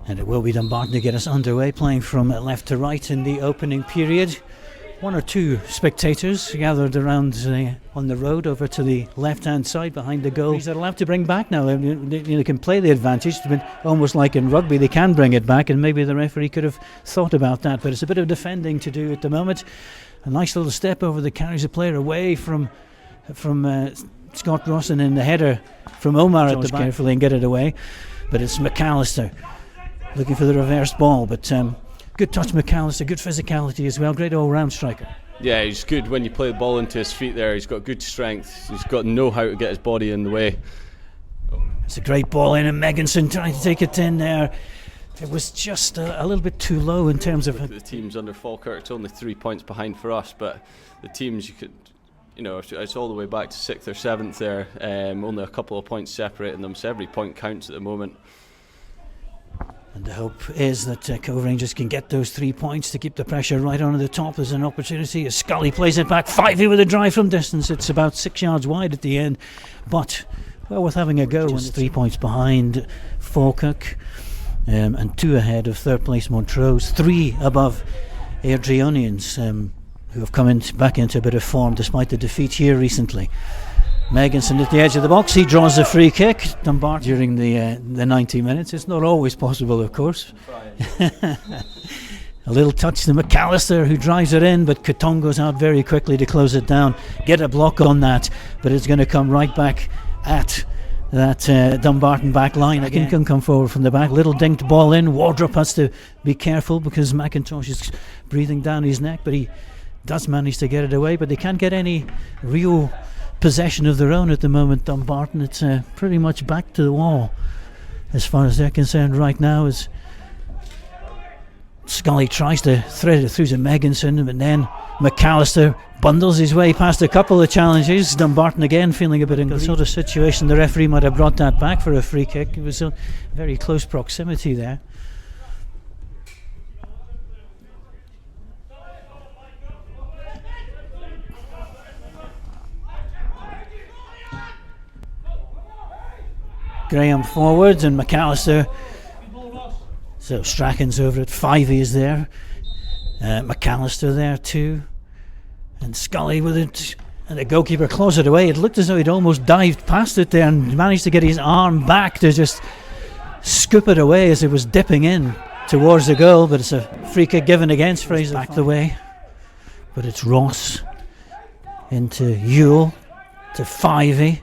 And it will be Dumbarton to get us underway, playing from left to right in the opening period. One or two spectators gathered around on the road over to the left-hand side behind the goal. They're allowed to bring back now. They can play the advantage, but almost like in rugby, they can bring it back, and maybe the referee could have thought about that. But it's a bit of defending to do at the moment. A nice little step over that carries a player away from Scott Rawson in the header from Omar at the back carefully and get it away. But it's McAllister looking for the reverse ball, but good touch McAllister, good physicality as well, great all-round striker. Yeah, he's good when you play the ball into his feet there. He's got good strength, he's got know how to get his body in the way. It's a great ball in, and Megginson trying to take it in there. It was just a little bit too low in terms of... The teams under Falkirk, it's only 3 points behind for us, but the teams it's all the way back to 6th or 7th there, only a couple of points separating them, so every point counts at the moment. And the hope is that Cove Rangers can get those 3 points to keep the pressure right on at the top. There's an opportunity as Scully plays it back. Fivey with a drive from distance. It's about 6 yards wide at the end, but well worth having a go. Just 3 points behind Falkirk, and 2 ahead of third place Montrose, 3 above Airdrieonians, who have come back into a bit of form despite the defeat here recently. Megginson at the edge of the box, he draws the free kick. Dumbarton during the 90 minutes. It's not always possible, of course. A little touch to McAllister, who drives it in, but Cotton goes out very quickly to close it down. Get a block on that, but it's going to come right back at that Dumbarton back line. Again, can come forward from the back. Little dinked ball in. Wardrop has to be careful because McIntosh is breathing down his neck, but he does manage to get it away. But they can't get any real possession of their own at the moment, Dumbarton. It's pretty much back to the wall as far as they're concerned right now, as Scully tries to thread it through to Megginson, but then McAllister bundles his way past a couple of challenges. Dumbarton again feeling a bit in the sort of situation the referee might have brought that back for a free kick. It was a very close proximity there. Graham forwards and McAllister. So Strachan's over it. Fivey is there. McAllister there too. And Scully with it. And the goalkeeper claws it away. It looked as though he'd almost dived past it there and managed to get his arm back to just scoop it away as it was dipping in towards the goal. But it's a free kick given against Fraser. Back the way. But it's Ross into Ewell to Fivey.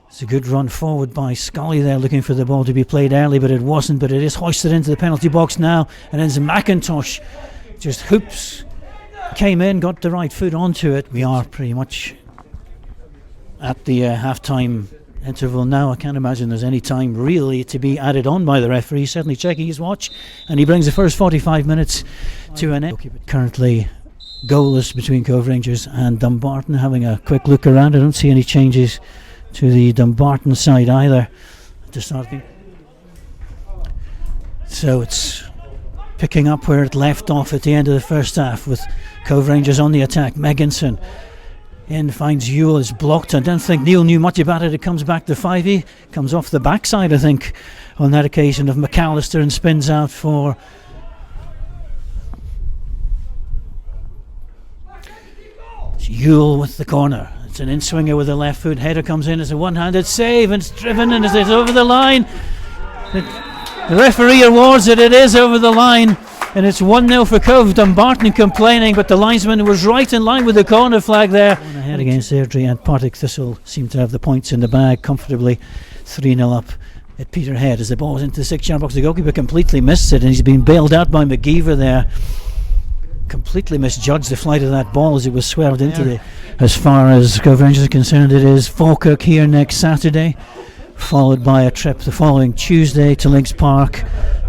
It's a good run forward by Scully there, looking for the ball to be played early, but it wasn't. But it is hoisted into the penalty box now, and then McIntosh just hoops, came in, got the right foot onto it. We are pretty much at the half-time interval now. I can't imagine there's any time really to be added on by the referee. Certainly checking his watch, and he brings the first 45 minutes to an end. Currently goalless between Cove Rangers and Dumbarton. Having a quick look around, I don't see any changes to the Dumbarton side either at the start. So it's picking up where it left off at the end of the first half, with Cove Rangers on the attack. Megginson in, finds Ewell, is blocked. I don't think Neil knew much about it. It comes back to Fivey, comes off the backside I think on that occasion of McAllister, and spins out for Ewell with the corner. It's an in-swinger with the left foot. Header comes in as a one-handed save, and it's driven, and it's over the line. The referee awards it. It is over the line, and it's 1-0 for Cove. Dumbarton complaining, but the linesman was right in line with the corner flag there. One ahead against Airdrie, and Partick Thistle seem to have the points in the bag comfortably. 3-0 up at Peterhead as the ball was into the 6-yard box. The goalkeeper completely missed it, and he's been bailed out by McGeever there. Completely misjudged the flight of that ball as it was swerved into the... As far as Cove Rangers are concerned, it is Falkirk here next Saturday, followed by a trip the following Tuesday to Links Park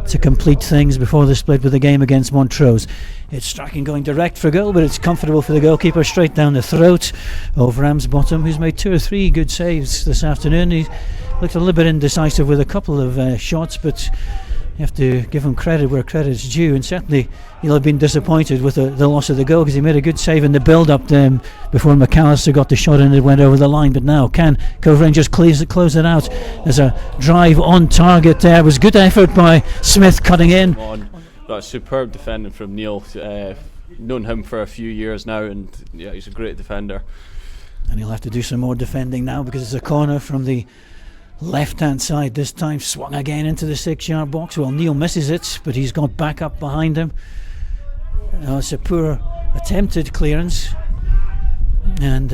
to complete things before the split with a game against Montrose. It's Strachan going direct for goal, but it's comfortable for the goalkeeper, straight down the throat of Ramsbottom, who's made 2 or 3 good saves this afternoon. He looked a little bit indecisive with a couple of shots, but You have to give him credit where credit's due, and certainly he'll have been disappointed with the loss of the goal, because he made a good save in the build-up before McAllister got the shot and it went over the line. But now can Cove Rangers close it out? There's a drive on target there. It was good effort by Smith cutting in. That's superb defending from Neil. Known him for a few years now, and yeah, he's a great defender. And he'll have to do some more defending now, because it's a corner from the left-hand side this time, swung again into the 6-yard box. Well, Neil misses it, but he's got back up behind him. It's a poor attempted clearance, and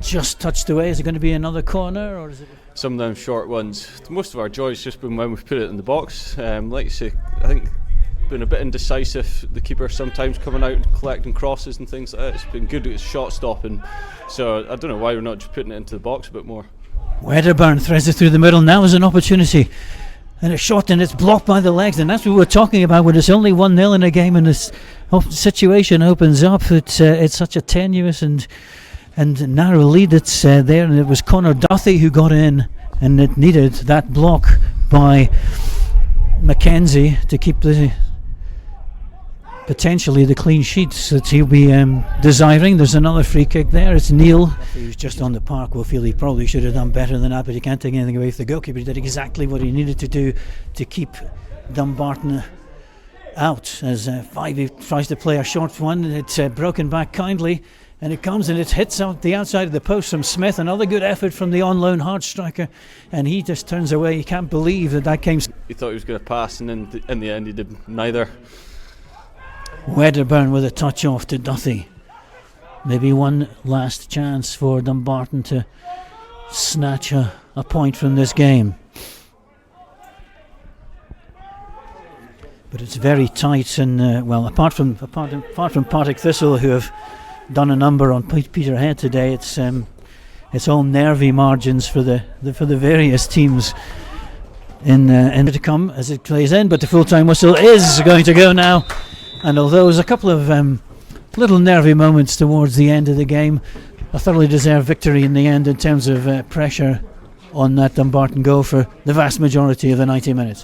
just touched away. Is it going to be another corner, or is it? Some of them short ones. Most of our joy's just been when we've put it in the box. Like you say, I think been a bit indecisive. The keeper sometimes coming out and collecting crosses and things like that. It's been good at shot stopping. So I don't know why we're not just putting it into the box a bit more. Wedderburn threads it through the middle. Now is an opportunity, and a shot, and it's blocked by the legs. And that's what we're talking about when it's only 1-0 in a game, and this situation opens up. It's such a tenuous and narrow lead that's there, and it was Connor Duthie who got in, and it needed that block by Mackenzie to keep potentially the clean sheets that he'll be desiring. There's another free kick there. It's Neil, who's just on the park, will feel he probably should have done better than that, but he can't take anything away from the goalkeeper. He did exactly what he needed to do to keep Dumbarton out, as Fyvie tries to play a short one. It's broken back kindly, and it comes and it hits out the outside of the post from Smith. Another good effort from the on loan hard striker, and he just turns away. He can't believe that came. He thought he was going to pass, and then in the end he did neither. Wedderburn with a touch off to Duthie. Maybe one last chance for Dumbarton to snatch a point from this game. But it's very tight, and well, apart from Partick Thistle, who have done a number on Peterhead today, it's all nervy margins for the various teams in to come as it plays in. But the full-time whistle is going to go now. And although there's a couple of little nervy moments towards the end of the game, a thoroughly deserved victory in the end in terms of pressure on that Dumbarton goal for the vast majority of the 90 minutes.